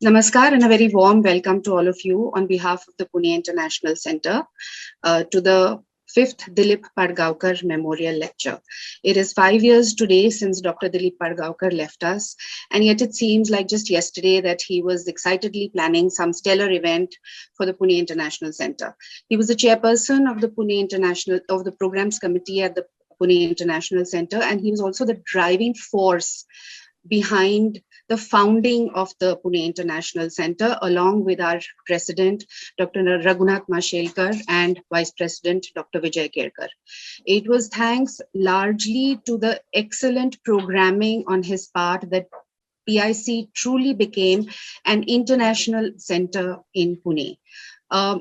Namaskar and a very warm welcome to all of you on behalf of the Pune International Center to the 5th Dileep Padgaonkar Memorial Lecture. It is 5 years today since Dr. Dileep Padgaonkar left us, and yet it seems like just yesterday that he was excitedly planning some stellar event for the Pune International Center. He was the chairperson of the Programs Committee at the Pune International Center, and he was also the driving force behind the founding of the Pune International Center, along with our president, Dr. Raghunath Mashelkar, and vice president, Dr. Vijay Kerkar. It was thanks largely to the excellent programming on his part that PIC truly became an international center in Pune. A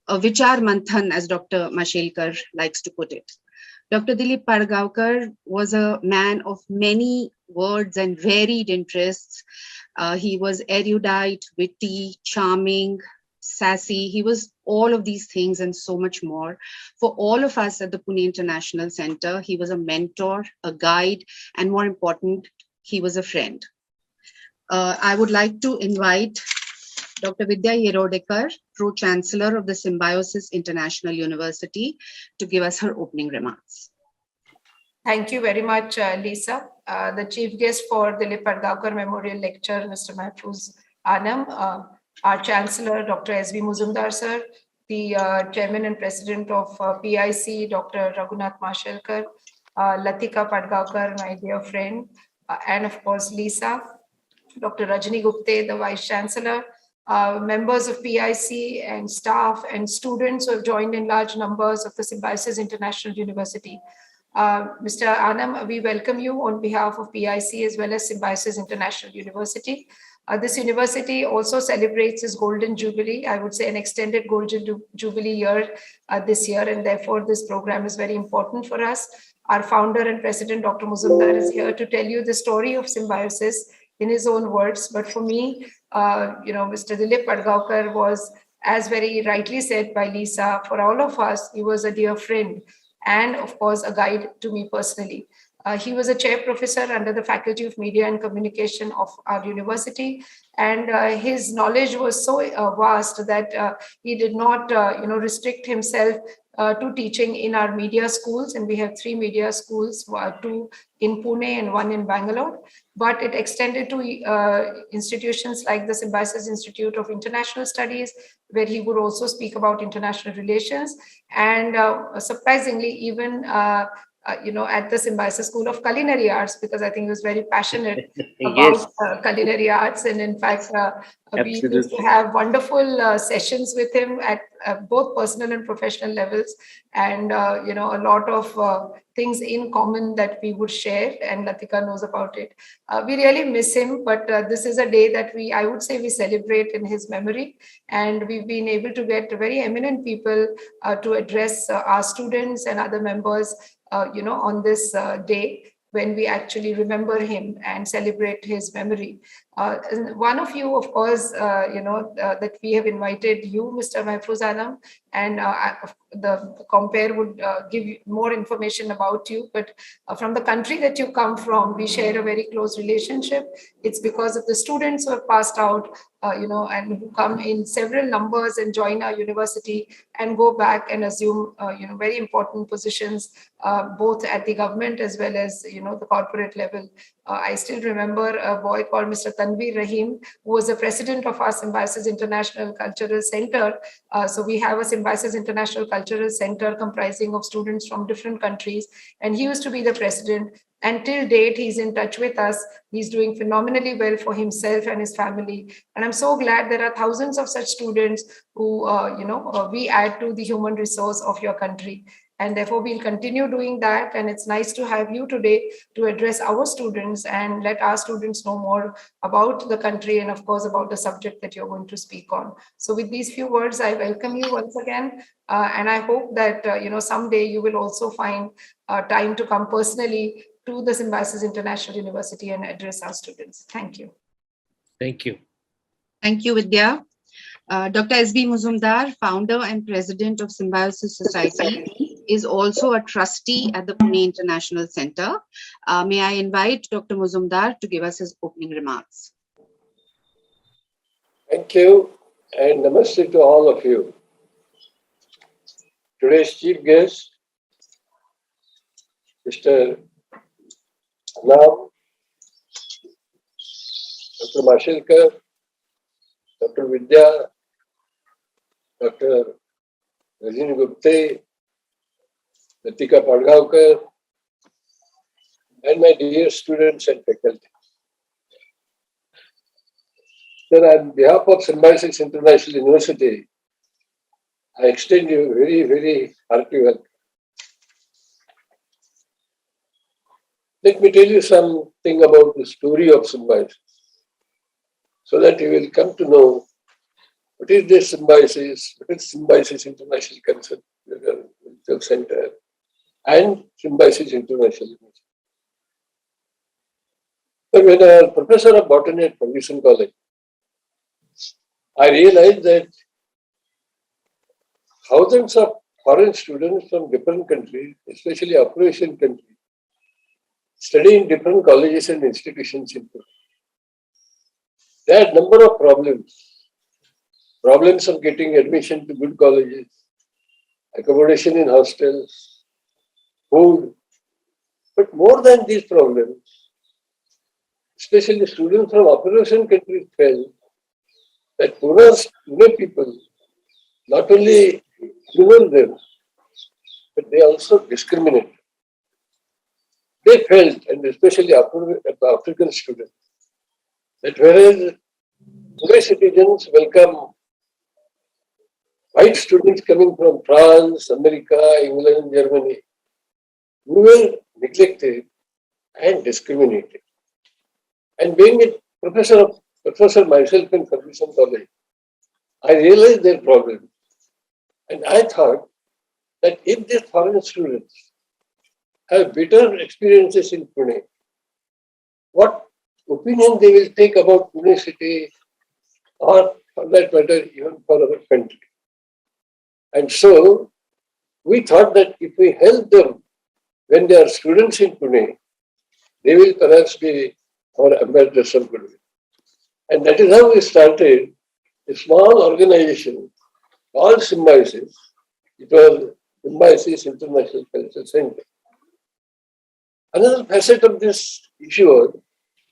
Vichar Manthan, as Dr. Mashelkar likes to put it. Dr. Dileep Padgaonkar was a man of many words and varied interests. He was erudite, witty, charming, sassy. He was all of these things and so much more. For all of us at the Pune International Center, he was a mentor, a guide, and more important, he was a friend. I would like to invite Dr. Vidya Yerodekar, Pro-Chancellor of the Symbiosis International University, to give us her opening remarks. Thank you very much, Lisa. The chief guest for the Dileep Padgaonkar Memorial Lecture, Mr. Mahfuz Anam, our Chancellor, Dr. S.V. Muzumdar, sir, the Chairman and President of PIC, Dr. Raghunath Mashelkar, Latika Padgaonkar, my dear friend, and of course, Lisa, Dr. Rajni Gupte, the Vice Chancellor, members of PIC and staff and students who have joined in large numbers of the Symbiosis International University. Mr. Anam, we welcome you on behalf of PIC as well as Symbiosis International University. This university also celebrates its Golden Jubilee, I would say an extended Golden Jubilee year this year, and therefore this program is very important for us. Our founder and president, Dr. Muzumdar, is here to tell you the story of Symbiosis in his own words. But for me, Mr. Dileep Padgaonkar was, as very rightly said by Lisa, for all of us, he was a dear friend and of course a guide to me personally. He was a chair professor under the Faculty of Media and Communication of our university, and his knowledge was so vast that he did not restrict himself to teaching in our media schools, and we have 3 media schools, 2 in Pune and 1 in Bangalore, but it extended to institutions like the Symbiosis Institute of International Studies, where he would also speak about international relations, and surprisingly even at the Symbiosis School of Culinary Arts, because I think he was very passionate about culinary arts. And in fact, we used to have wonderful sessions with him at both personal and professional levels, and a lot of things in common that we would share, and Latika knows about it. We really miss him, but this is a day that I would say we celebrate in his memory, and we've been able to get very eminent people to address our students and other members on this day when we actually remember him and celebrate his memory. One of you, of course, that we have invited you, Mr. Mahfuz Anam, and the compare would give you more information about you. But from the country that you come from, we share a very close relationship. It's because of the students who have passed out, and who come in several numbers and join our university and go back and assume, very important positions, both at the government as well as, the corporate level. I still remember a boy called Mr. Tanveer Rahim, who was the president of our Symbiosis International Cultural Center. So we have a Symbiosis International Cultural Center comprising of students from different countries, and he used to be the president. And till date, he's in touch with us. He's doing phenomenally well for himself and his family. And I'm so glad there are thousands of such students who, we add to the human resource of your country. And therefore, we'll continue doing that. And it's nice to have you today to address our students and let our students know more about the country and, of course, about the subject that you're going to speak on. So with these few words, I welcome you once again. And I hope that, someday you will also find time to come personally to the Symbiosis International University and address our students. Thank you. Thank you. Thank you, Vidya. Dr. S.V. Muzumdar, founder and president of Symbiosis Society, is also a trustee at the Pune International Center. May I invite Dr. Muzumdar to give us his opening remarks. Thank you and namaste to all of you. Today's chief guest, Mr. Anam, Dr. Mashilkar, Dr. Vidya, Dr. Rajini Gupte, Latika Padgaonkar, and my dear students and faculty. Sir, on behalf of Symbiosis International University, I extend you very, very hearty welcome. Let me tell you something about the story of Symbiosis, so that you will come to know what is this Symbiosis, what is Symbiosis International Cultural Center, and Symbiosis International University. But when I was professor of botany at Ferguson College, I realized that thousands of foreign students from different countries, especially Afro-Asian countries, study in different colleges and institutions in Pune. There are a number of problems of getting admission to good colleges, accommodation in hostels, food. But more than these problems, especially students from Afro-Asian countries felt that Pune people not only humor them, but they also discriminate. They felt, and especially African students, that whereas Pune citizens welcome white students coming from France, America, England, Germany, we were neglected and discriminated. And being a professor myself in Ferguson College, I realized their problem. And I thought that if these foreign students have bitter experiences in Pune, what opinion they will take about Pune city or for that matter even for our country. And so we thought that if we help them when they are students in Pune, they will perhaps be our ambassadors of goodwill. And that is how we started a small organization called Symbiosis. It was Symbiosis International Cultural Center. Another facet of this issue was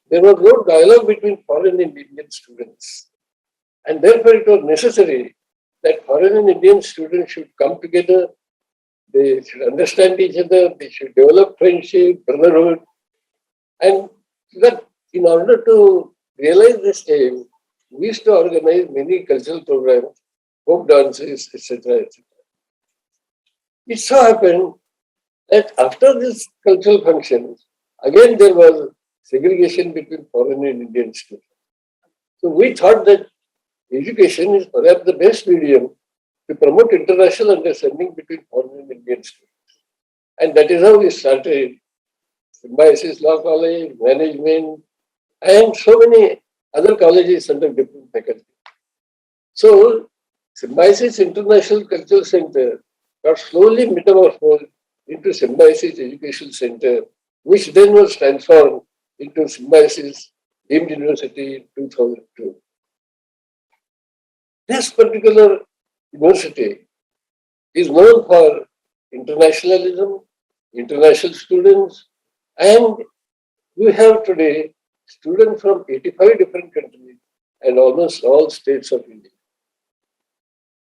there was no dialogue between foreign and Indian students. And therefore it was necessary that foreign and Indian students should come together, they should understand each other, they should develop friendship, brotherhood. And that in order to realize this aim, we used to organize many cultural programs, folk dances, etc. etc. It so happened that after this cultural functions, again there was segregation between foreign and Indian students. So we thought that education is perhaps the best medium to promote international understanding between foreign and Indian students. And that is how we started Symbiosis Law College, Management, and so many other colleges under different faculty. So Symbiosis International Cultural Center got slowly metamorphosed into Symbiosis Education Center, which then was transformed into Symbiosis Deemed University in 2002. This particular university is known for internationalism, international students, and we have today students from 85 different countries and almost all states of India.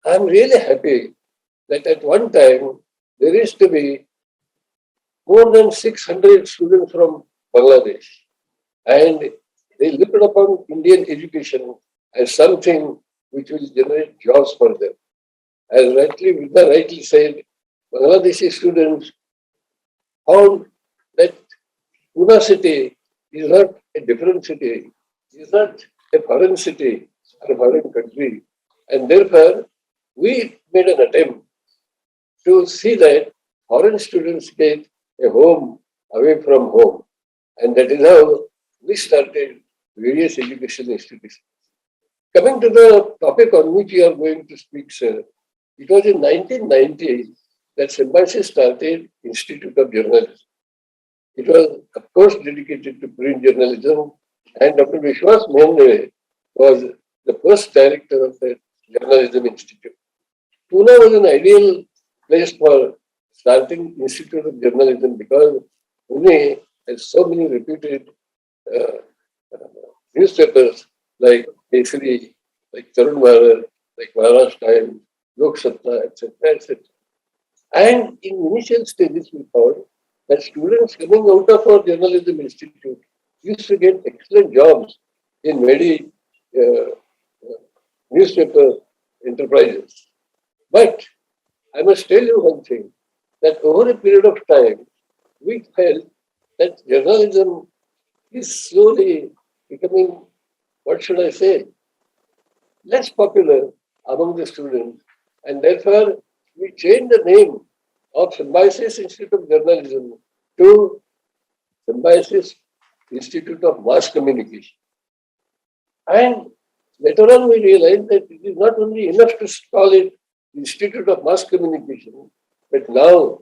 I am really happy that at one time there used to be more than 600 students from Bangladesh, and they looked upon Indian education as something which will generate jobs for them. As Vidya rightly said, Bangladeshi students found that Pune city is not a different city, is not a foreign city or a foreign country. And therefore, we made an attempt to see that foreign students get a home away from home. And that is how we started various education institutions. Coming to the topic on which we are going to speak, sir, it was in 1990 that Symbiosis started Institute of Journalism. It was, of course, dedicated to print journalism, and Dr. Vishwas Mohandev was the first director of the Journalism Institute. Pune was an ideal place for starting Institute of Journalism because Pune has so many reputed uh, newspapers like Kesari, like Tarun Bharat, like Maharashtra Times, Lok Satta, etc., etc. And in initial stages, we found that students coming out of our journalism institute used to get excellent jobs in many uh, newspaper enterprises. But I must tell you one thing, that over a period of time, we felt that journalism is slowly becoming, what should I say, less popular among the students. And therefore, we changed the name of Symbiosis Institute of Journalism to Symbiosis Institute of Mass Communication. And later on, we realized that it is not only enough to call it Institute of Mass Communication, but now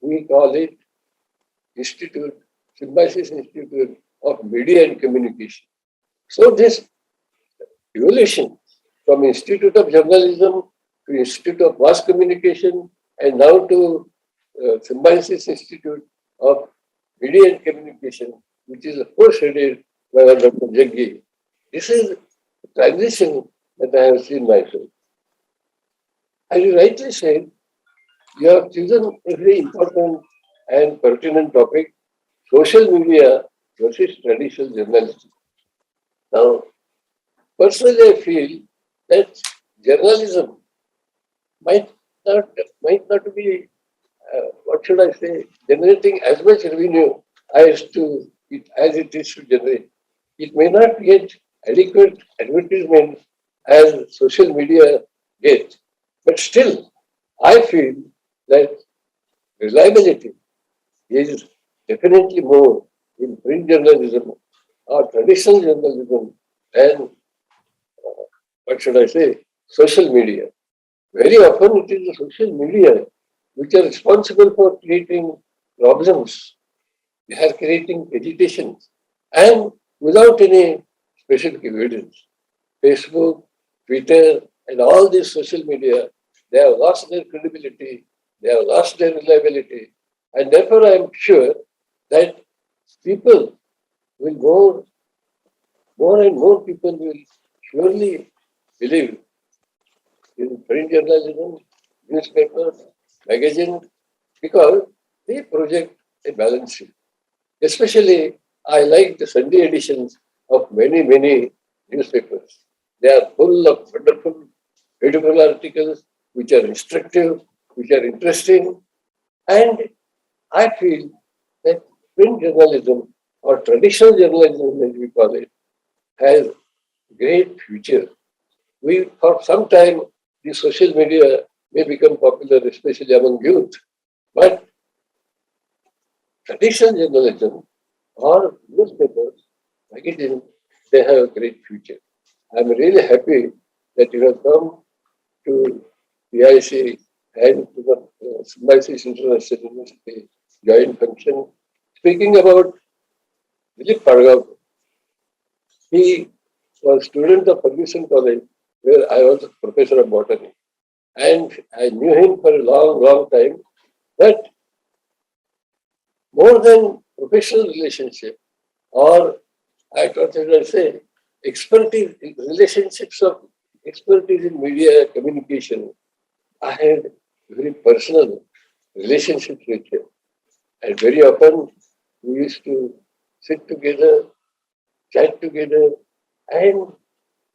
we call it Institute, Symbiosis Institute of Media and Communication. So this evolution from Institute of Journalism to Institute of Mass Communication and now to Symbiosis Institute of Media and Communication, which is of course headed by Dr. Jaggi. This is a transition that I have seen myself. As you rightly said, you have chosen a very important and pertinent topic, social media versus traditional journalism. Now, personally, I feel that journalism might not be, what should I say, generating as much revenue as it is to generate. It may not get adequate advertisement as social media gets, but still, I feel that reliability is definitely more in print journalism or traditional journalism than, what should I say, social media. Very often it is the social media which are responsible for creating problems. They are creating agitations and without any specific evidence. Facebook, Twitter, and all these social media, they have lost their credibility, they have lost their reliability, and therefore I am sure that people will more and more people will surely believe in print journalism, newspapers, magazines, because they project a balance sheet. Especially, I like the Sunday editions of many newspapers. They are full of wonderful, beautiful articles which are instructive, which are interesting, and I feel that print journalism or traditional journalism, as we call it, has great future. For some time, the social media may become popular, especially among youth, but traditional journalism or newspapers, magazines, they have a great future. I'm really happy that you have come to PIC and to the Symbiosis International University joint function. Speaking about Dileep Padgaonkar, he was student of Ferguson College, where I was a professor of botany. And I knew him for a long time. But more than professional relationship, or I thought I should say, expertise, relationships of expertise in media communication, I had very personal relationships with him. And very often we used to sit together, chat together, and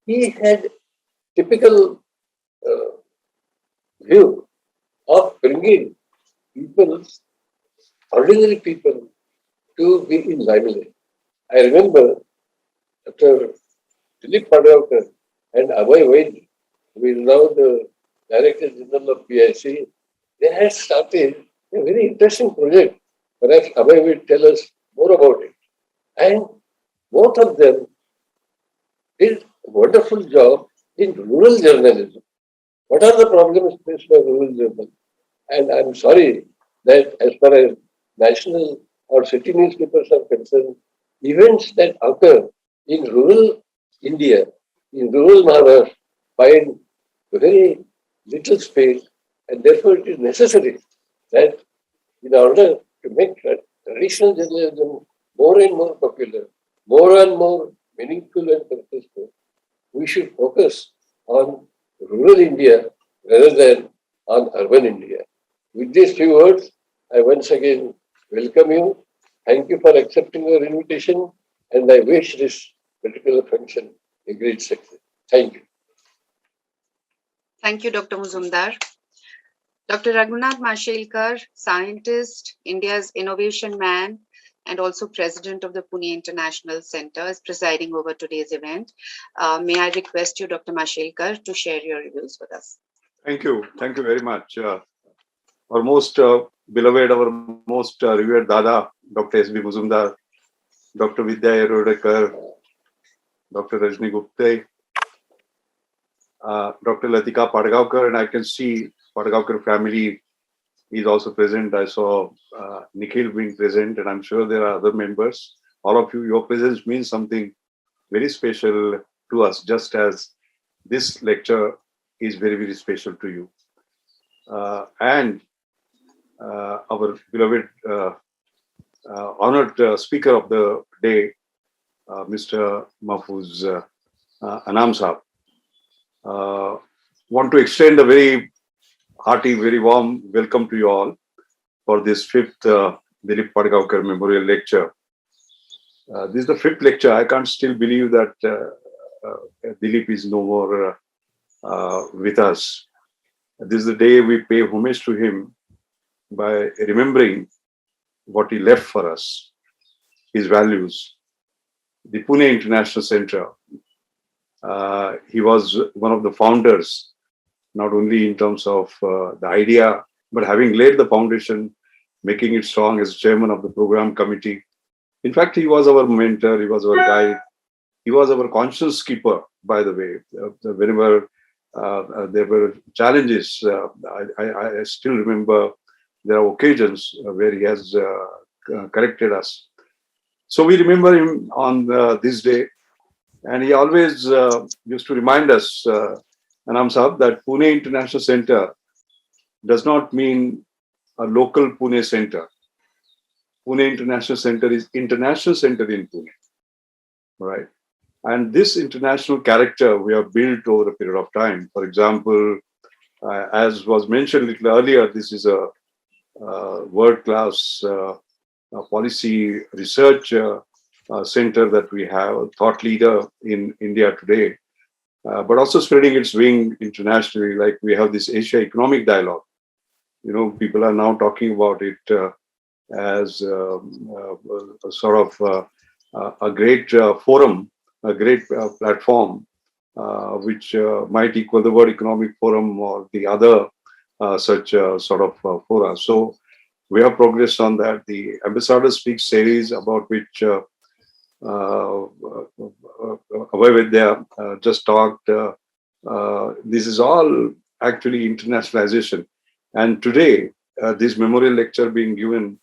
he had typical uh, view of bringing people, ordinary people, to be in limelight. I remember Dr. Dileep Padgaonkar and Abhay Vaid, who is now the Director General of PIC, they had started a very interesting project. Perhaps Abhay will tell us more about it. And both of them did a wonderful job in rural journalism. What are the problems faced by rural journalism? And I'm sorry that as far as national or city newspapers are concerned, events that occur in rural India in rural Maharashtra find very little space, and therefore it is necessary that in order to make traditional journalism more and more popular, more and more meaningful and purposeful, we should focus on rural India rather than on urban India. With these few words, I once again welcome you. Thank you for accepting our invitation, and I wish this particular function a great success. Thank you. Thank you, Dr. Muzumdar. Dr. Raghunath Mashelkar, scientist, India's innovation man, and also president of the Pune International Center, is presiding over today's event. May I request you, Dr. Mashelkar, to share your reviews with us? Thank you. Thank you very much. Our most beloved, our most revered Dada, Dr. S.B. Muzumdar, Dr. Vidya Erodekar, Dr. Rajni Gupte, Dr. Latika Padgaonkar, and I can see Padgaonkar family is also present. I saw Nikhil being present, and I'm sure there are other members. All of you, your presence means something very special to us, just as this lecture is very, very special to you. And our beloved honored speaker of the day, Mr. Mahfouz Anam Saab. Want to extend a very hearty, very warm welcome to you all for this fifth Dileep Padgaonkar Memorial Lecture. This is the fifth lecture. I can't still believe that Dileep is no more with us. This is the day we pay homage to him by remembering what he left for us, his values. The Pune International Center, he was one of the founders, not only in terms of the idea, but having laid the foundation, making it strong as chairman of the program committee. In fact, he was our mentor, he was our guide, he was our conscience keeper, by the way. Whenever there were challenges, I still remember there are occasions where he has corrected us. So we remember him on this day, and he always used to remind us, Anam Saab, that Pune International Center does not mean a local Pune center. Pune International Center is international center in Pune, right? And this international character we have built over a period of time. For example, as was mentioned a little earlier, this is a world-class policy research center that we have, a thought leader in India today, but also spreading its wing internationally. Like we have this Asia Economic Dialogue. You know, people are now talking about it as a sort of a great forum, a great platform, which might equal the World Economic Forum or the other such sort of fora. So we have progressed on that. The Ambassador Speaks series, about which Vidya just talked, this is all actually internationalization. And today, this memorial lecture being given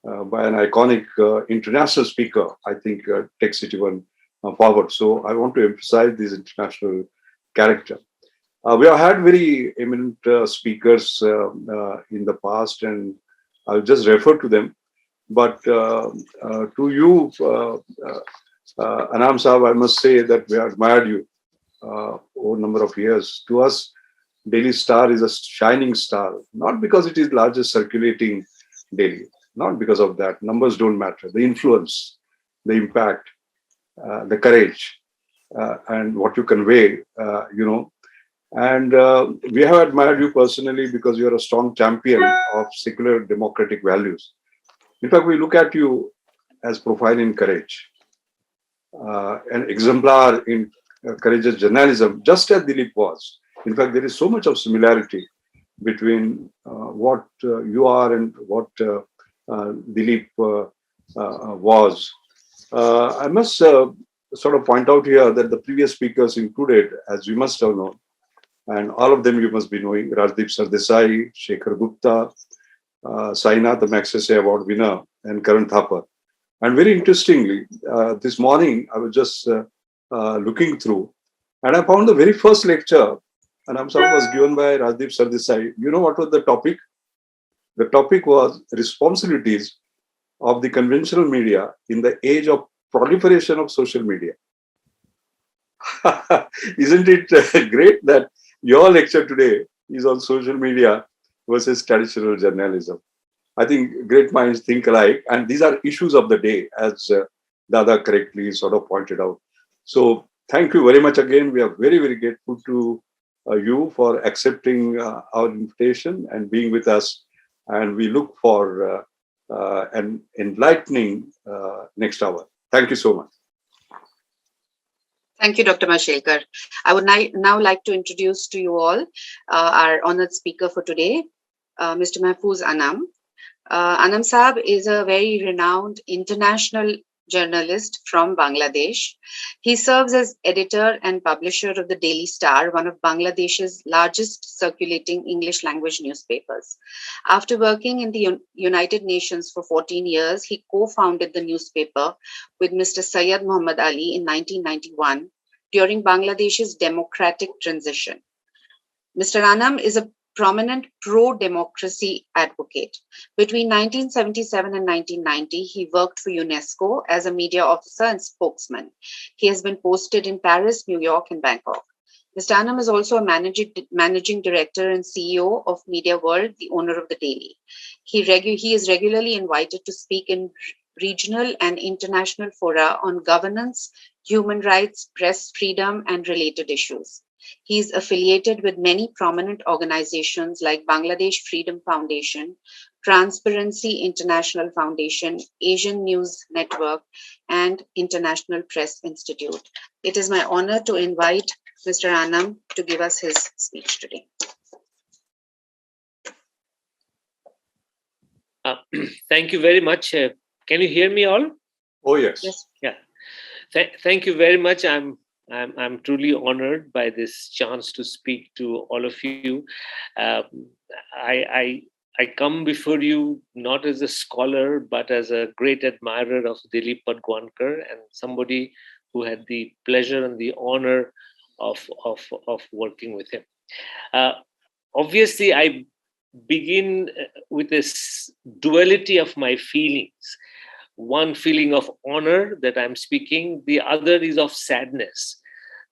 by an iconic international speaker, I think takes it even forward. So I want to emphasize this international character. We have had very eminent speakers in the past, and I'll just refer to them. But to you, Anam Saab, I must say that we admired you over a number of years. To us, Daily Star is a shining star, not because it is largest circulating daily, not because of that. Numbers don't matter. The influence, the impact, the courage, and what you convey, And we have admired you personally because you are a strong champion of secular democratic values. In fact, we look at you as profile in courage, an exemplar in courageous journalism, just as Dileep was. In fact, there is so much of similarity between what you are and what Dileep was. I must sort of point out here that the previous speakers included, as you must have known, and all of them you must be knowing, Rajdeep Sardesai, Shekhar Gupta, Sainath, the Magsaysay Award winner, and Karan Thapar. And very interestingly, this morning I was just looking through, And I found the very first lecture, Anam Sahib, was given by Rajdeep Sardesai. You know what was the topic? The topic was responsibilities of the conventional media in the age of proliferation of social media. Isn't it great that your lecture today is on social media versus traditional journalism? I think great minds think alike, and these are issues of the day, as Dada correctly sort of pointed out. So thank you very much again. We are very, very grateful to you for accepting our invitation and being with us. And we look for an enlightening next hour. Thank you so much. Thank you, Dr. Mashelkar. I would now like to introduce to you all our honored speaker for today, Mr. Mahfouz Anam. Anam Saab is a very renowned international journalist from Bangladesh. He serves as editor and publisher of the Daily Star, one of Bangladesh's largest circulating English language newspapers. After working in the United Nations for 14 years, he co-founded the newspaper with Mr. Syed Muhammad Ali in 1991 during Bangladesh's democratic transition. Mr. Anam is a prominent pro-democracy advocate. Between 1977 and 1990, he worked for UNESCO as a media officer and spokesman. He has been posted in Paris, New York, and Bangkok. Mr. Anam is also a managing director and CEO of Media World, the owner of the Daily. He is regularly invited to speak in regional and international fora on governance, human rights, press freedom, and related issues. He is affiliated with many prominent organizations like Bangladesh Freedom Foundation, Transparency International Foundation, Asian News Network, and International Press Institute. It is my honor to invite Mr. Anam to give us his speech today. Thank you very much. Can you hear me all? Oh, yes. Yes. Yeah. Thank you very much. I'm truly honored by this chance to speak to all of you. I come before you not as a scholar, but as a great admirer of Dileep Padgaonkar and somebody who had the pleasure and the honor of working with him. Obviously, I begin with this duality of my feelings. One feeling of honor that I'm speaking, the other is of sadness.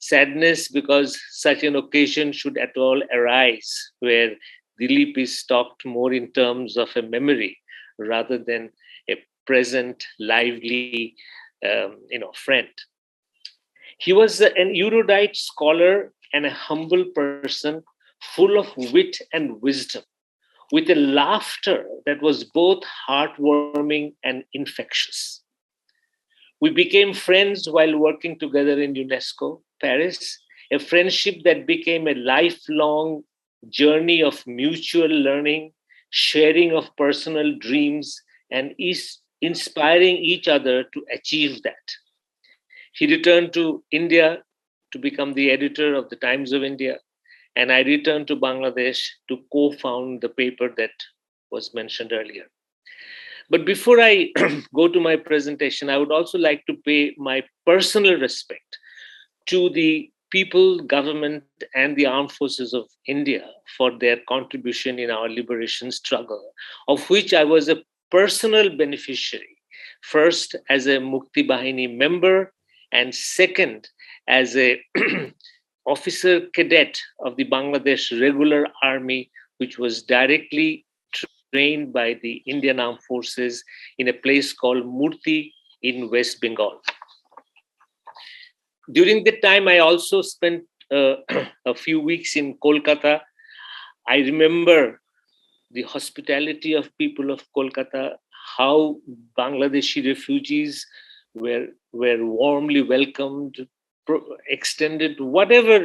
Sadness because such an occasion should at all arise where Dileep is talked more in terms of a memory rather than a present, lively, friend. He was an erudite scholar and a humble person, full of wit and wisdom, with a laughter that was both heartwarming and infectious. We became friends while working together in UNESCO, Paris, a friendship that became a lifelong journey of mutual learning, sharing of personal dreams, and inspiring each other to achieve that. He returned to India to become the editor of the Times of India, and I returned to Bangladesh to co-found the paper that was mentioned earlier. But before I go to my presentation, I would also like to pay my personal respect to the people, government, and the armed forces of India for their contribution in our liberation struggle, of which I was a personal beneficiary, first as a Mukti Bahini member, and second as a officer cadet of the Bangladesh Regular Army, which was directly trained by the Indian Armed Forces in a place called Murti in West Bengal. During that time, I also spent a few weeks in Kolkata. I remember the hospitality of people of Kolkata, how Bangladeshi refugees were warmly welcomed, extended whatever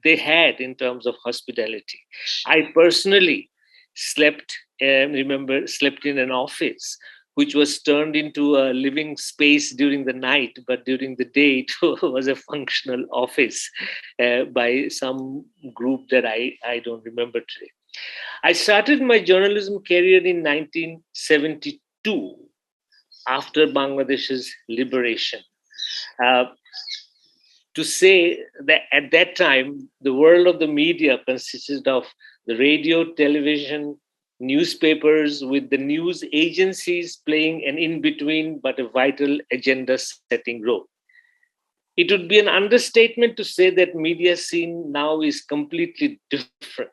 they had in terms of hospitality. I personally slept in an office which was turned into a living space during the night, but during the day it was a functional office by some group that I don't remember today. I started my journalism career in 1972 after Bangladesh's liberation. to say that at that time, the world of the media consisted of the radio, television, newspapers, with the news agencies playing an in-between but a vital agenda-setting role. It would be an understatement to say that media scene now is completely different.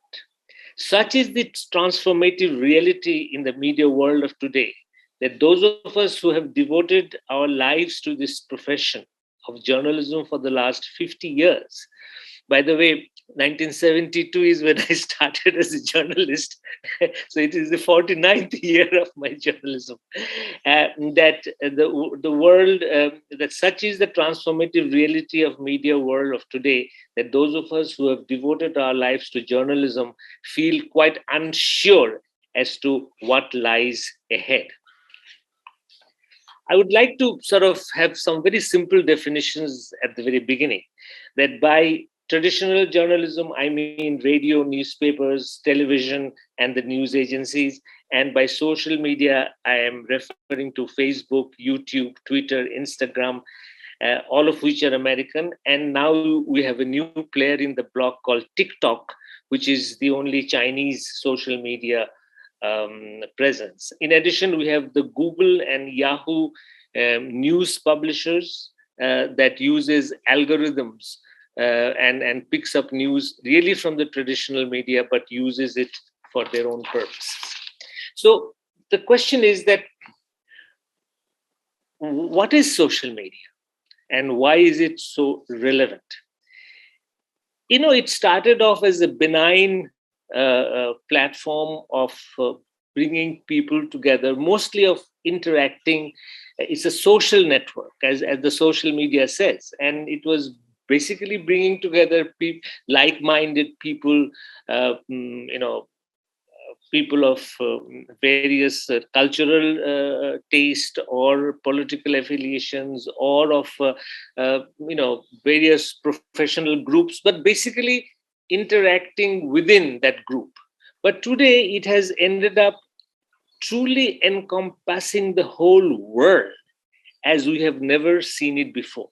Such is the transformative reality in the media world of today that those of us who have devoted our lives to this profession of journalism for the last 50 years. By the way, 1972 is when I started as a journalist. So it is the 49th year of my journalism. The world, that such is the transformative reality of media world of today, that those of us who have devoted our lives to journalism feel quite unsure as to what lies ahead. I would like to sort of have some very simple definitions at the very beginning, that by traditional journalism, I mean radio, newspapers, television, and the news agencies. And by social media, I am referring to Facebook, YouTube, Twitter, Instagram, all of which are American. And now we have a new player in the block called TikTok, which is the only Chinese social media presence. In addition, we have the Google and Yahoo news publishers that uses algorithms and picks up news really from the traditional media, but uses it for their own purposes. So the question is that, what is social media and why is it so relevant? You know, it started off as a benign platform of bringing people together, mostly of interacting. It's a social network, as the social media says, and it was basically bringing together like-minded people, people of various cultural taste or political affiliations, or of various professional groups, but basically interacting within that group. But today it has ended up truly encompassing the whole world as we have never seen it before.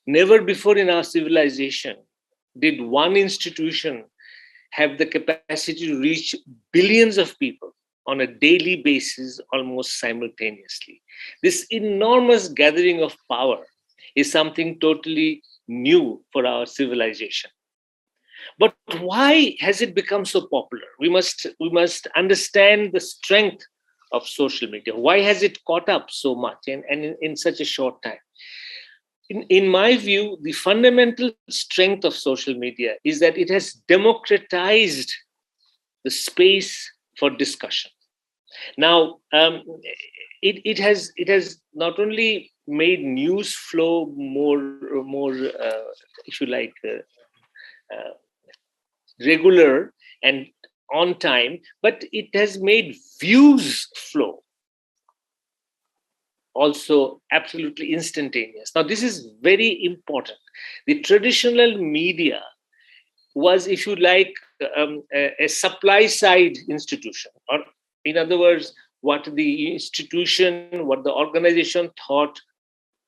Never before in our civilization did one institution have the capacity to reach billions of people on a daily basis, almost simultaneously. This enormous gathering of power is something totally new for our civilization. But why has it become so popular? We must understand the strength of social media. Why has it caught up so much and in such a short time? In my view, the fundamental strength of social media is that it has democratized the space for discussion. Now, it has not only made news flow more, if you like, regular and on time, but it has made views flow also absolutely instantaneous. Now, this is very important. The traditional media was, if you like, a supply side institution, or in other words, what the institution, what the organization thought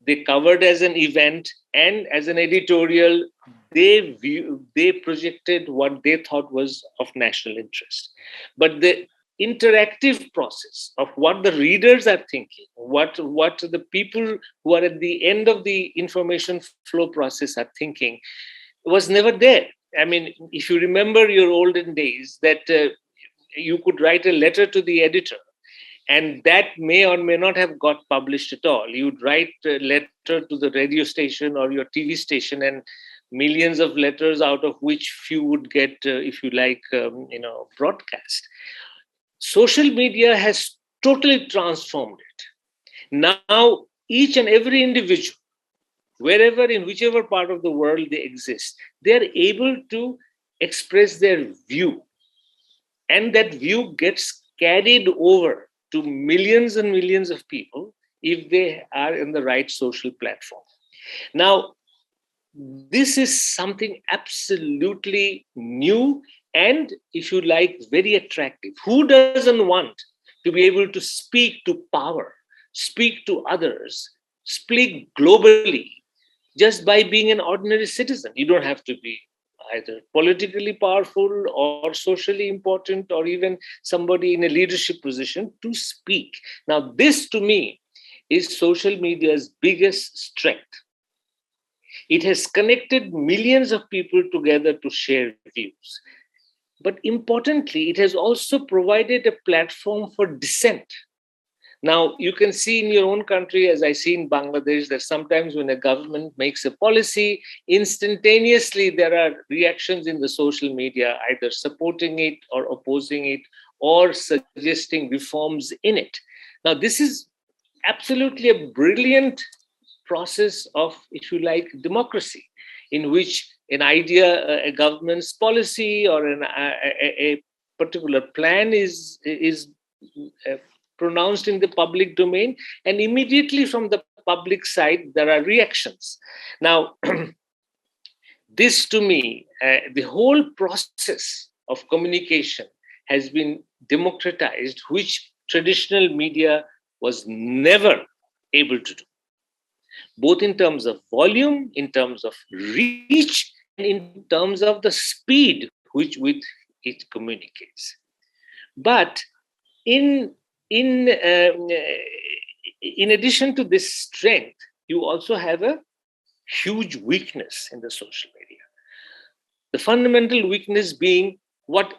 they covered as an event, and as an editorial, they projected what they thought was of national interest. But the interactive process of what the readers are thinking, what the people who are at the end of the information flow process are thinking, was never there. I mean, if you remember your olden days, that you could write a letter to the editor, and that may or may not have got published at all. You'd write a letter to the radio station or your TV station, and millions of letters, out of which few would get, if you like, broadcast. Social media has totally transformed it. Now, each and every individual, wherever, in whichever part of the world they exist, they're able to express their view. And that view gets carried over to millions and millions of people if they are in the right social platform. Now, this is something absolutely new and, if you like, very attractive. Who doesn't want to be able to speak to power, speak to others, speak globally just by being an ordinary citizen. You don't have to be either politically powerful or socially important or even somebody in a leadership position to speak. Now, this to me is social media's biggest strength. It has connected millions of people together to share views. But importantly, it has also provided a platform for dissent. Now, you can see in your own country, as I see in Bangladesh, that sometimes when a government makes a policy, instantaneously there are reactions in the social media, either supporting it or opposing it or suggesting reforms in it. Now, this is absolutely a brilliant process of, if you like, democracy, in which an idea, a government's policy or a particular plan is pronounced in the public domain, and immediately from the public side there are reactions. Now, this to me, the whole process of communication has been democratized, which traditional media was never able to do, both in terms of volume, in terms of reach, and in terms of the speed which with it communicates. But in in addition to this strength, you also have a huge weakness in the social media. The fundamental weakness being what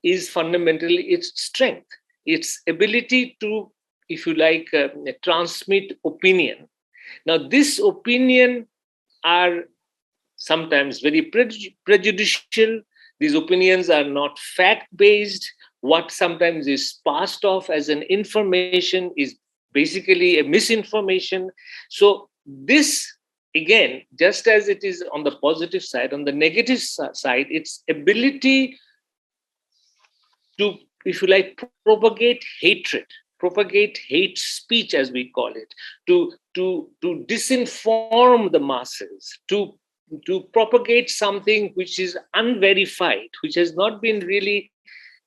is fundamentally its strength, its ability to, if you like, transmit opinion. Now, this opinion are sometimes very prejudicial. These opinions are not fact-based. What sometimes is passed off as an information is basically a misinformation. So this, again, just as it is on the positive side, on the negative side, its ability to, if you like, propagate hatred, propagate hate speech, as we call it, to disinform the masses, to propagate something which is unverified, which has not been really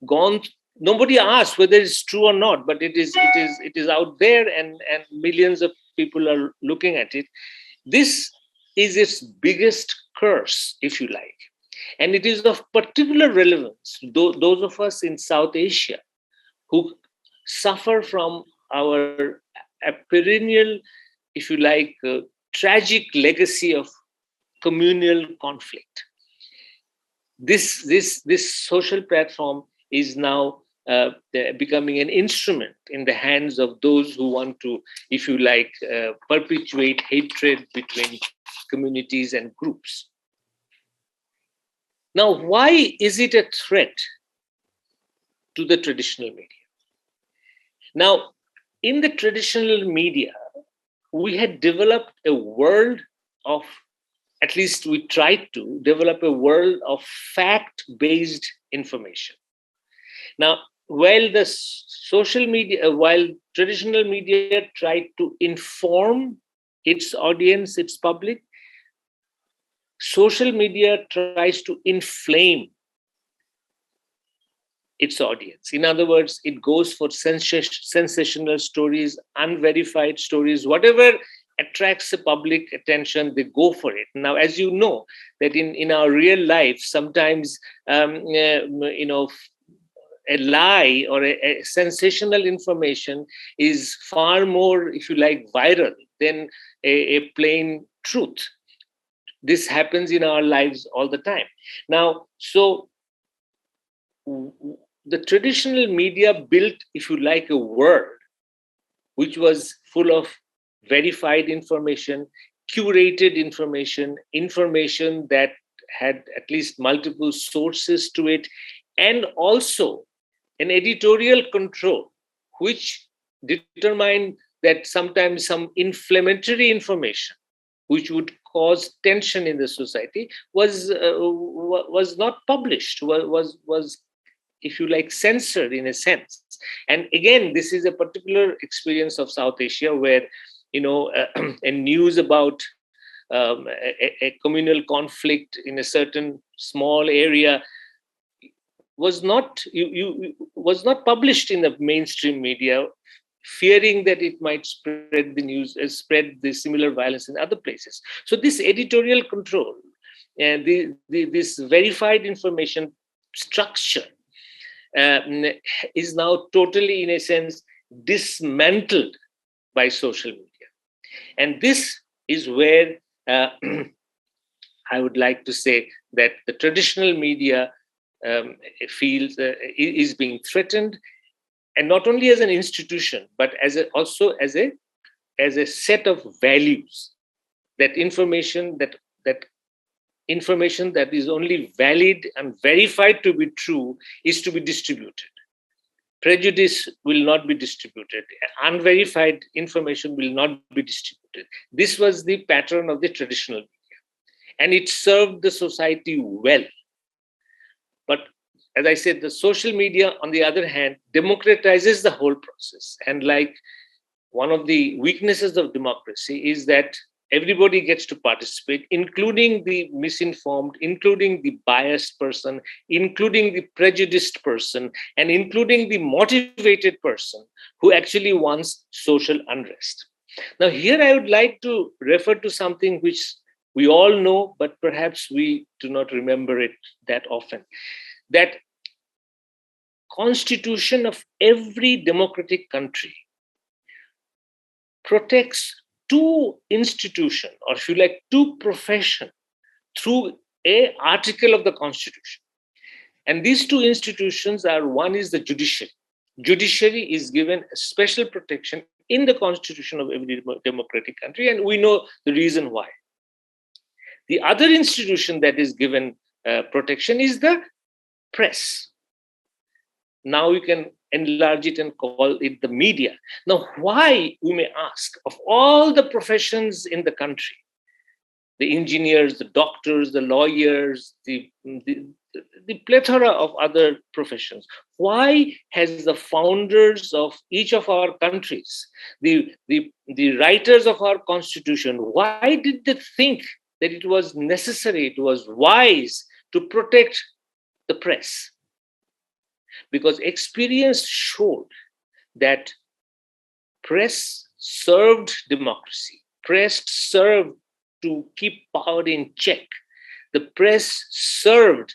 gone. Nobody asks whether it's true or not, but it is out there, and millions of people are looking at it. This is its biggest curse, if you like. And it is of particular relevance to those of us in South Asia who suffer from our perennial, if you like, tragic legacy of communal conflict. This social platform is now becoming an instrument in the hands of those who want to, if you like, perpetuate hatred between communities and groups. Now, why is it a threat to the traditional media? Now, in the traditional media, we had developed a world of, at least we tried to develop a world of fact-based information. Now, while the social media, while traditional media tried to inform its audience, its public, social media tries to inflame its audience. In other words, it goes for sensational stories, unverified stories, whatever attracts the public attention, they go for it. Now, as you know, that in our real life, sometimes, a lie or a sensational information is far more, if you like, viral than a plain truth. This happens in our lives all the time. Now, so the traditional media built, if you like, a world which was full of verified information, curated information, information that had at least multiple sources to it, and also an editorial control, which determined that sometimes some inflammatory information, which would cause tension in the society, was not published, was, if you like, censored in a sense. And again, this is a particular experience of South Asia where, a news about a communal conflict in a certain small area was not published in the mainstream media fearing that it might spread the news, spread the similar violence in other places. So this editorial control and this verified information structure is now totally, in a sense, dismantled by social media. And this is where I would like to say that the traditional media feels is being threatened, and not only as an institution, but also as a set of values. That information that is only valid and verified to be true is to be distributed. Prejudice will not be distributed. Unverified information will not be distributed. This was the pattern of the traditional media, and it served the society well. But as I said, the social media, on the other hand, democratizes the whole process. And like one of the weaknesses of democracy is that everybody gets to participate, including the misinformed, including the biased person, including the prejudiced person, and including the motivated person who actually wants social unrest. Now, here I would like to refer to something which we all know, but perhaps we do not remember it that often. That constitution of every democratic country protects two institutions, or if you like, two professions through an article of the Constitution. And these two institutions are, one is the judiciary. Judiciary is given a special protection in the Constitution of every democratic country, and we know the reason why. The other institution that is given protection is the press. Now you can enlarge it and call it the media. Now, why, we may ask, of all the professions in the country, the engineers, the doctors, the lawyers, the plethora of other professions, why has the founders of each of our countries, the writers of our constitution, why did they think that it was necessary, it was wise to protect the press? Because experience showed that press served democracy. Press served to keep power in check. The press served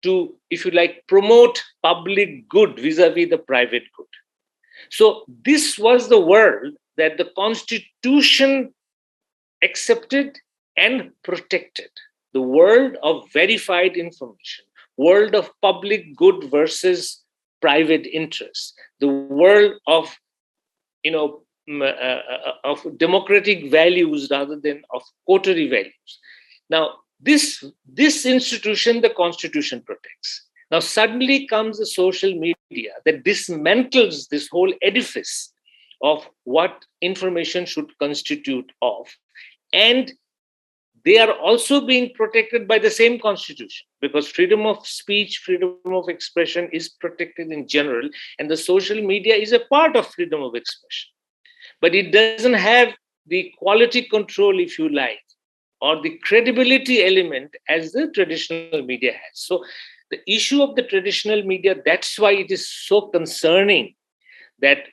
to, if you like, promote public good vis-a-vis the private good. So this was the world that the Constitution accepted and protected. The world of verified information, world of public good versus private interest, the world of, of democratic values rather than of coterie values. Now, this institution, the Constitution protects. Now, suddenly comes the social media that dismantles this whole edifice of what information should constitute of. And they are also being protected by the same Constitution, because freedom of speech, freedom of expression is protected in general, and the social media is a part of freedom of expression. But it doesn't have the quality control, if you like, or the credibility element as the traditional media has. So the issue of the traditional media, that's why it is so concerning that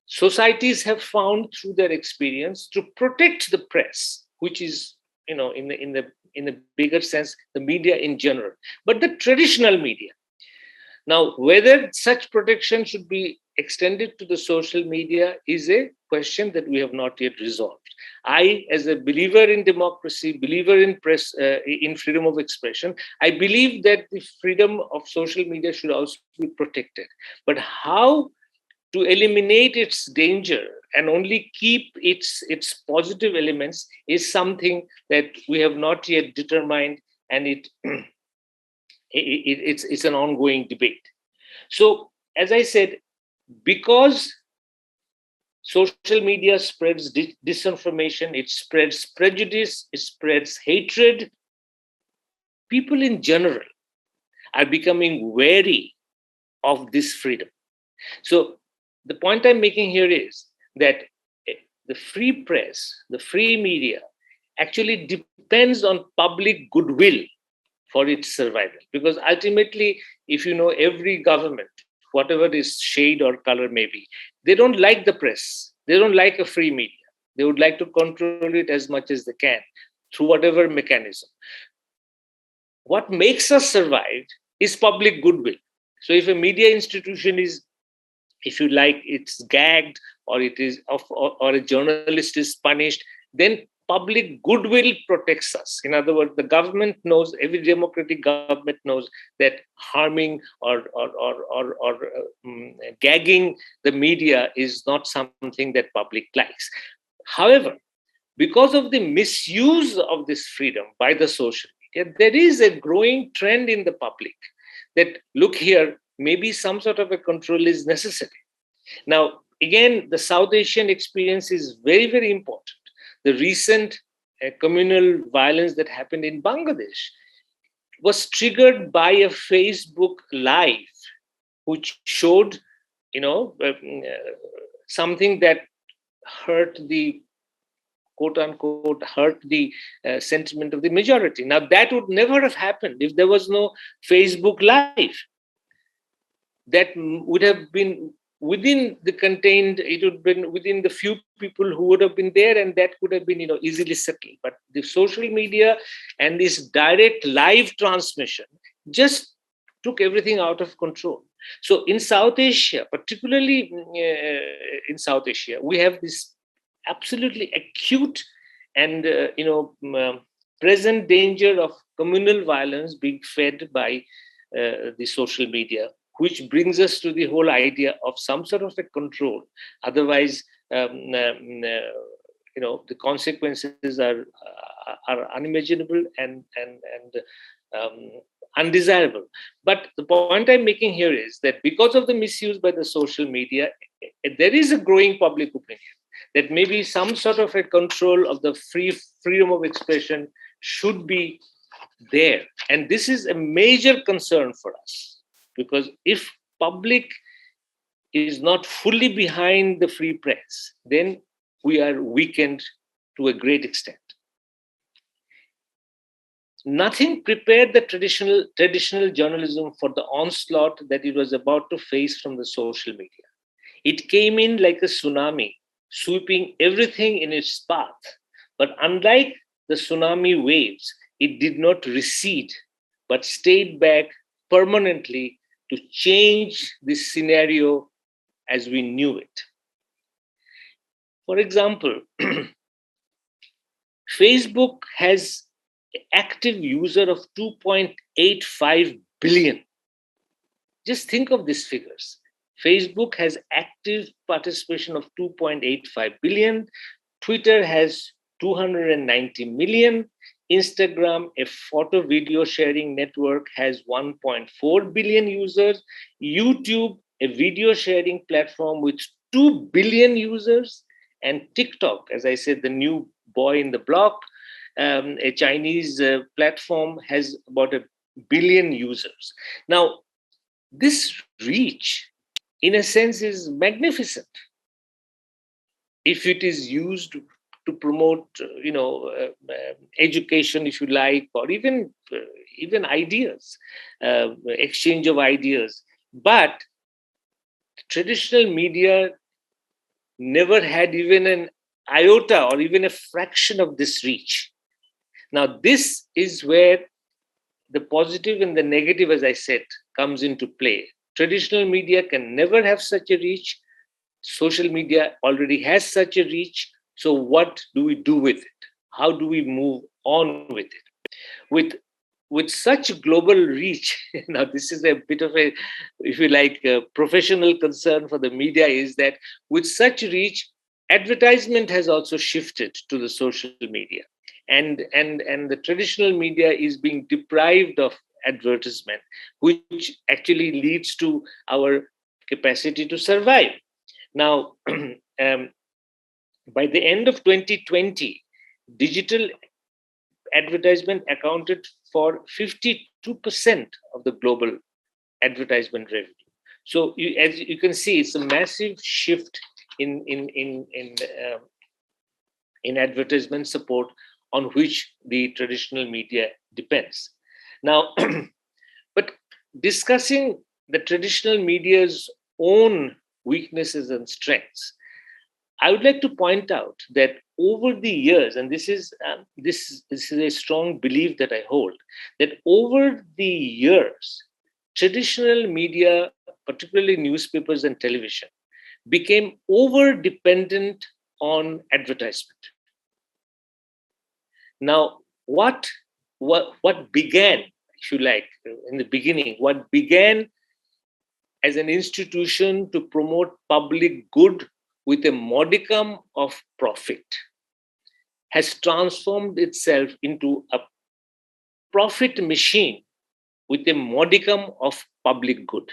societies have found through their experience to protect the press, which is, in the bigger sense, the media in general, but the traditional media. Now, whether such protection should be extended to the social media is a question that we have not yet resolved. I, as a believer in democracy, believer in press, in freedom of expression, I believe that the freedom of social media should also be protected. But how to eliminate its danger and only keep its positive elements is something that we have not yet determined, and it's an ongoing debate. So, as I said, because social media spreads disinformation, it spreads prejudice, it spreads hatred, people in general are becoming wary of this freedom. So, the point I'm making here is that the free press, the free media, actually depends on public goodwill for its survival. Because ultimately, if you know, every government whatever is shade or color may be. They don't like the press. They don't like a free media. They would like to control it as much as they can through whatever mechanism. What makes us survive is public goodwill. So if a media institution is, if you like, it's gagged, or it is or a journalist is punished, then public goodwill protects us. In other words, the government knows, every democratic government knows that harming or gagging the media is not something that public likes. However, because of the misuse of this freedom by the social media, there is a growing trend in the public that, look here, maybe some sort of a control is necessary. Now, again, the South Asian experience is very, very important. The recent communal violence that happened in Bangladesh was triggered by a Facebook Live, which showed, something that hurt the, quote unquote, hurt the sentiment of the majority. Now, that would never have happened if there was no Facebook Live. That would have been within the contained, it would have been within the few people who would have been there, and that could have been, easily settled. But the social media and this direct live transmission just took everything out of control. So in South Asia, particularly in South Asia, we have this absolutely acute and present danger of communal violence being fed by the social media, which brings us to the whole idea of some sort of a control. Otherwise, the consequences are unimaginable and undesirable. But the point I'm making here is that because of the misuse by the social media, there is a growing public opinion that maybe some sort of a control of the freedom of expression should be there. And this is a major concern for us, because if public is not fully behind the free press, then we are weakened to a great extent. Nothing prepared the traditional journalism for the onslaught that it was about to face from the social media. It came in like a tsunami, sweeping everything in its path. But unlike the tsunami waves, it did not recede, but stayed back permanently to change this scenario as we knew it. For example, Facebook has an active user of 2.85 billion. Just think of these figures. Facebook has active participation of 2.85 billion. Twitter has 290 million. Instagram, a photo video sharing network, has 1.4 billion users. YouTube, a video sharing platform with 2 billion users. And TikTok, as I said, the new boy in the block, a Chinese platform, has about 1 billion users. Now, this reach, in a sense, is magnificent if it is used to promote, education, if you like, or even ideas, exchange of ideas. But traditional media never had even an iota or even a fraction of this reach. Now, this is where the positive and the negative, as I said, comes into play. Traditional media can never have such a reach. Social media already has such a reach. So what do we do with it? How do we move on with it? With such global reach, now this is a bit of a, if you like, a professional concern for the media, is that with such reach, advertisement has also shifted to the social media. And the traditional media is being deprived of advertisement, which actually leads to our capacity to survive. Now, by the end of 2020, digital advertisement accounted for 52% of the global advertisement revenue. So, as you can see, it's a massive shift in advertisement support on which the traditional media depends. Now, but discussing the traditional media's own weaknesses and strengths, I would like to point out that over the years, and this is a strong belief that I hold, that over the years, traditional media, particularly newspapers and television, became over dependent on advertisement. Now, what began, if you like, in the beginning, what began as an institution to promote public good with a modicum of profit has transformed itself into a profit machine with a modicum of public good.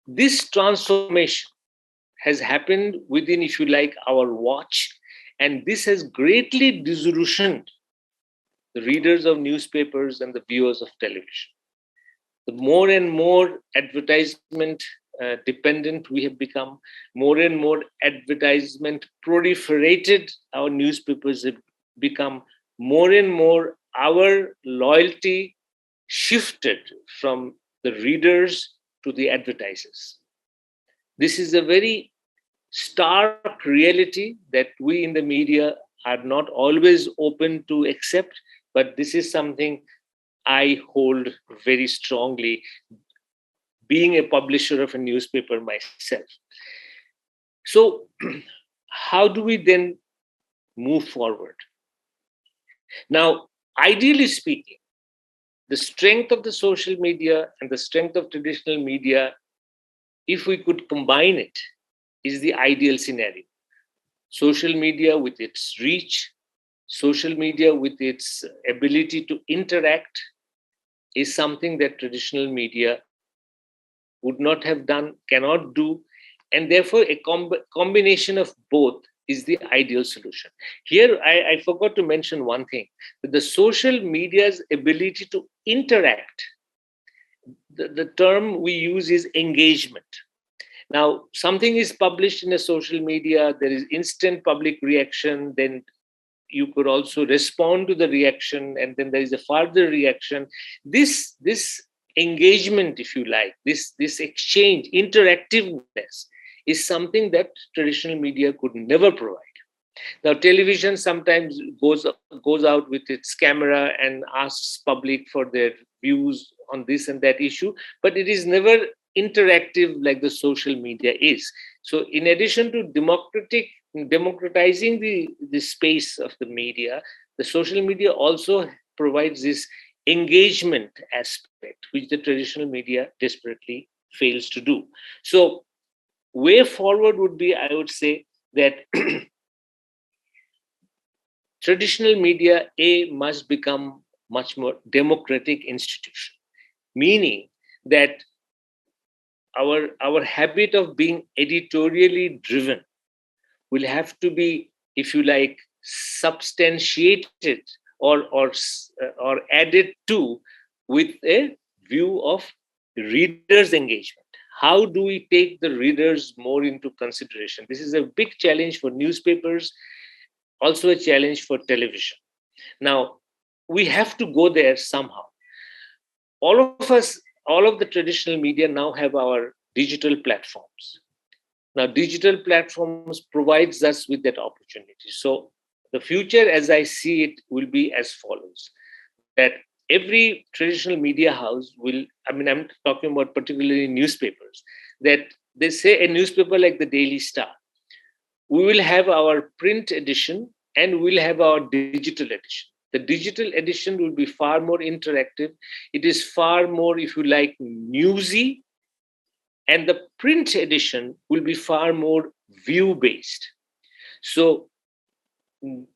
This transformation has happened within, if you like, our watch, and this has greatly disillusioned the readers of newspapers and the viewers of television. The more and more advertisement dependent we have become, more and more advertisement proliferated our newspapers have become, more and more our loyalty shifted from the readers to the advertisers. This is a very stark reality that we in the media are not always open to accept, but this is something I hold very strongly, being a publisher of a newspaper myself. So, how do we then move forward? Now, ideally speaking, the strength of the social media and the strength of traditional media, if we could combine it, is the ideal scenario. Social media with its reach, social media with its ability to interact is something that traditional media would not have done, cannot do, and therefore a combination of both is the ideal solution. Here, I forgot to mention one thing, that the social media's ability to interact, the term we use is engagement. Now, something is published in a social media, there is instant public reaction, then you could also respond to the reaction, and then there is a further reaction. This engagement, if you like, this exchange, interactiveness is something that traditional media could never provide. Now, television sometimes goes out with its camera and asks public for their views on this and that issue, but it is never interactive like the social media is. So in addition to democratizing the space of the media, the social media also provides this engagement aspect, which the traditional media desperately fails to do. So way forward would be, I would say, that traditional media, must become much more democratic institution, meaning that our habit of being editorially driven will have to be, if you like, substantiated or added to with a view of readers' engagement. How do we take the readers more into consideration? This is a big challenge for newspapers, also a challenge for television. Now, we have to go there somehow. All of the traditional media now have our digital platforms. Now, digital platforms provides us with that opportunity. So the future, as I see it, will be as follows, that every traditional media house will, I'm talking about particularly newspapers, that they say a newspaper like the Daily Star, we will have our print edition and we'll have our digital edition. The digital edition will be far more interactive. It is far more, if you like, newsy. And the print edition will be far more view-based. So the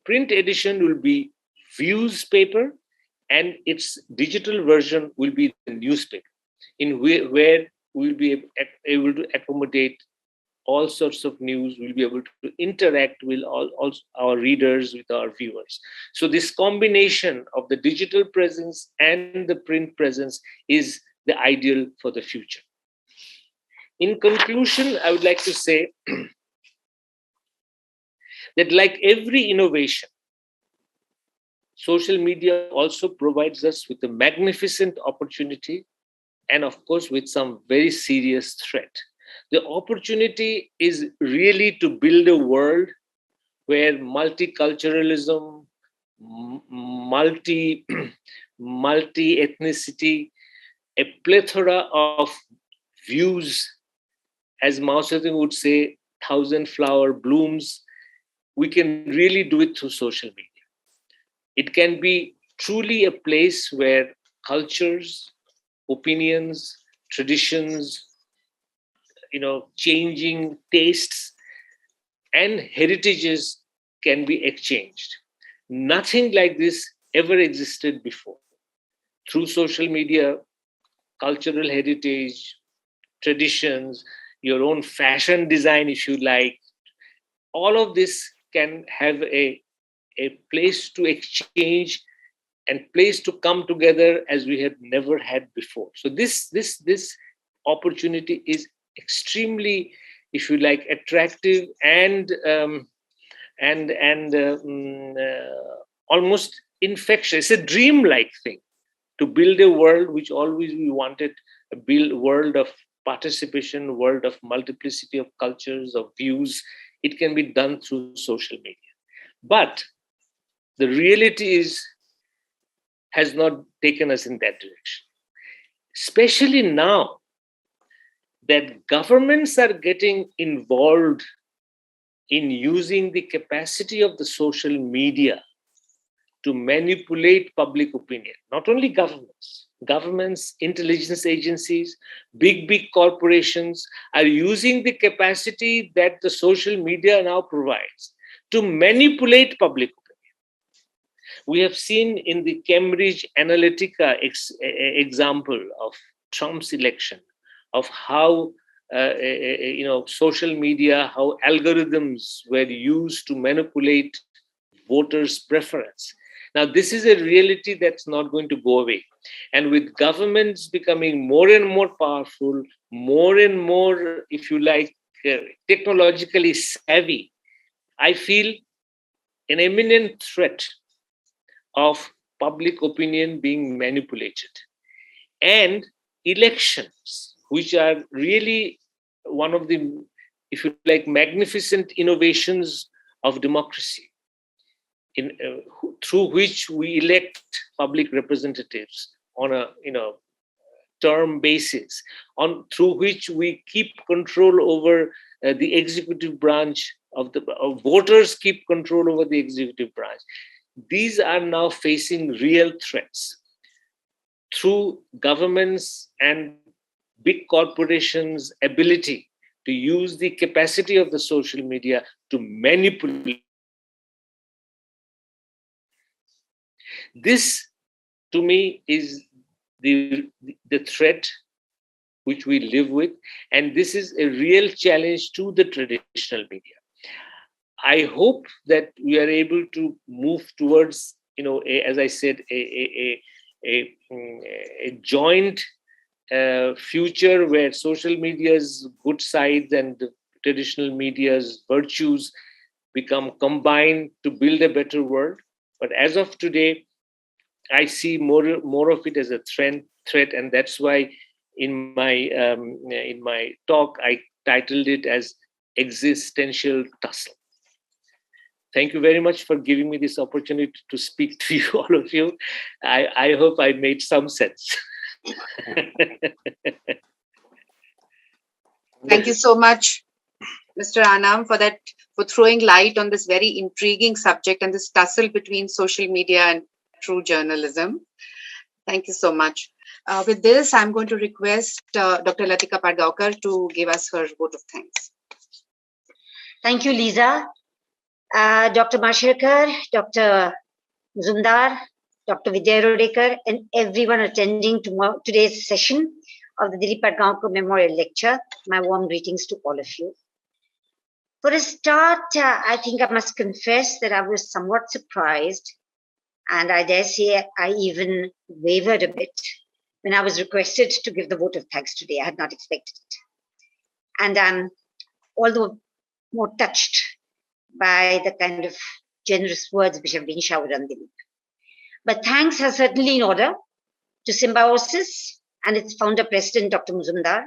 print edition will be views paper and its digital version will be the newspaper, in where we'll be able to accommodate all sorts of news. We'll be able to interact with all our readers, with our viewers. So this combination of the digital presence and the print presence is the ideal for the future. In conclusion, I would like to say that like every innovation, social media also provides us with a magnificent opportunity and of course with some very serious threat. The opportunity is really to build a world where multiculturalism, multi-ethnicity, a plethora of views, as Mao Zedong would say, thousand flower blooms, we can really do it through social media. It can be truly a place where cultures, opinions, traditions, changing tastes and heritages can be exchanged. Nothing like this ever existed before. Through social media, cultural heritage, traditions, your own fashion design, if you like, all of this can have a place to exchange and place to come together as we had never had before. So this opportunity is extremely, if you like, attractive and almost infectious. It's a dream-like thing to build a world which always we wanted, a world of participation, world of multiplicity of cultures, of views. It can be done through social media. But the reality has not taken us in that direction. Especially now that governments are getting involved in using the capacity of the social media to manipulate public opinion. Not only governments, intelligence agencies, big corporations are using the capacity that the social media now provides to manipulate public opinion. We have seen in the Cambridge Analytica example of Trump's election, of how social media, how algorithms were used to manipulate voters' preference. Now, this is a reality that's not going to go away. And with governments becoming more and more powerful, more and more, if you like, technologically savvy, I feel an imminent threat of public opinion being manipulated. And elections, which are really one of the, if you like, magnificent innovations of democracy, through which we elect public representatives on a term basis, through which we keep control over the executive branch of voters keep control over the executive branch. These are now facing real threats through governments and big corporations' ability to use the capacity of the social media to manipulate. This, to me, is the threat which we live with, and this is a real challenge to the traditional media. I hope that we are able to move towards, as I said, a joint future where social media's good sides and the traditional media's virtues become combined to build a better world. But as of today, I see more of it as a threat, and that's why in my talk I titled it as Existential Tussle. Thank you very much for giving me this opportunity to speak to you, all of you. I hope I made some sense. Thank you so much, Mr. Anam, for throwing light on this very intriguing subject and this tussle between social media and true journalism. Thank you so much. With this, I'm going to request Dr. Latika Padgaonkar to give us her vote of thanks. Thank you, Lisa. Dr. Mashirkar, Dr. Muzumdar, Dr. Vidya Rodekar, and everyone attending today's session of the Dileep Padgaonkar Memorial Lecture. My warm greetings to all of you. For a start, I think I must confess that I was somewhat surprised, and I dare say I even wavered a bit when I was requested to give the vote of thanks today. I had not expected it. And I'm all the more touched by the kind of generous words which have been showered on Dileep. But thanks are certainly in order to Symbiosis and its founder president, Dr. Muzumdar,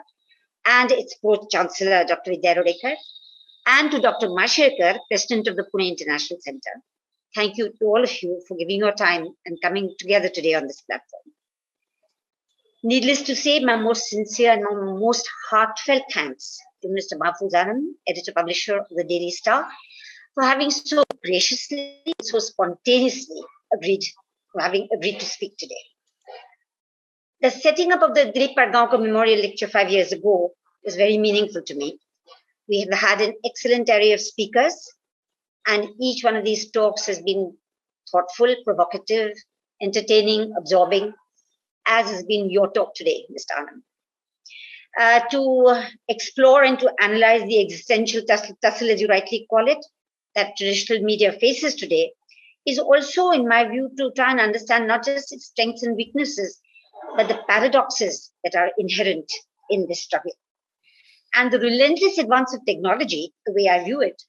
and its pro-chancellor, Dr. Vidyarodekar, and to Dr. Mashirkar, president of the Pune International Center. Thank you to all of you for giving your time and coming together today on this platform. Needless to say, my most sincere and my most heartfelt thanks to Mr. Mahfouz Anam, editor-publisher of the Daily Star, for having so graciously, so spontaneously agreed to speak today. The setting up of the Dileep Padgaonkar Memorial Lecture 5 years ago was very meaningful to me. We have had an excellent array of speakers, and each one of these talks has been thoughtful, provocative, entertaining, absorbing, as has been your talk today, Mr. Anand. To explore and to analyze the existential tussle, as you rightly call it, that traditional media faces today, is also, in my view, to try and understand not just its strengths and weaknesses, but the paradoxes that are inherent in this struggle. And the relentless advance of technology, the way I view it,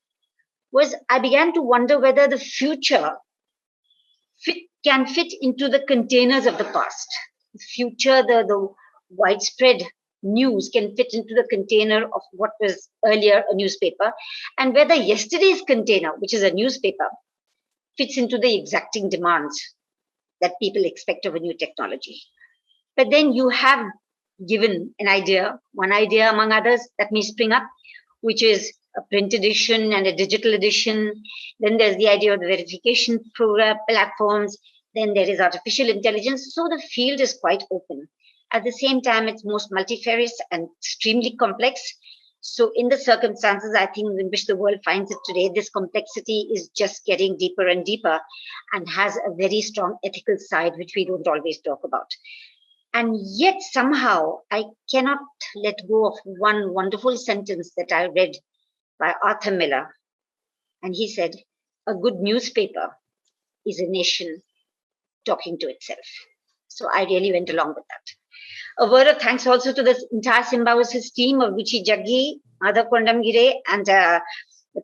was I began to wonder whether the future can fit into the containers of the past. The future, the widespread news can fit into the container of what was earlier a newspaper, and whether yesterday's container, which is a newspaper, fits into the exacting demands that people expect of a new technology. But then you have given an idea, one idea among others that may spring up, which is a print edition and a digital edition. Then there's the idea of the verification platforms. Then there is artificial intelligence. So the field is quite open. At the same time, it's most multifarious and extremely complex. So in the circumstances, I think, in which the world finds it today, this complexity is just getting deeper and deeper and has a very strong ethical side, which we don't always talk about. And yet somehow I cannot let go of one wonderful sentence that I read by Arthur Miller. And he said, a good newspaper is a nation talking to itself. So I really went along with that. A word of thanks also to the entire Symbiosis team of Vichi Jaggi, Madhav Kondamgire, and the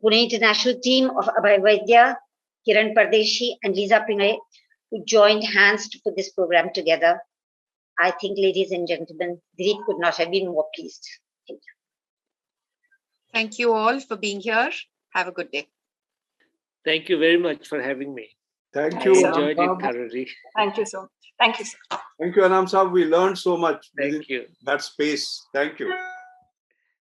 Pune International team of Abhay Vaidya, Kiran Pardeshi, and Lisa Pingle, who joined hands to put this program together. I think, ladies and gentlemen, Dileep could not have been more pleased. Thank you. Thank you all for being here. Have a good day. Thank you very much for having me. Thank you. I enjoyed it thoroughly. Thank you so much. Thank you, sir. Thank you, Anam Saab. We learned so much Thank within you. that space. Thank you.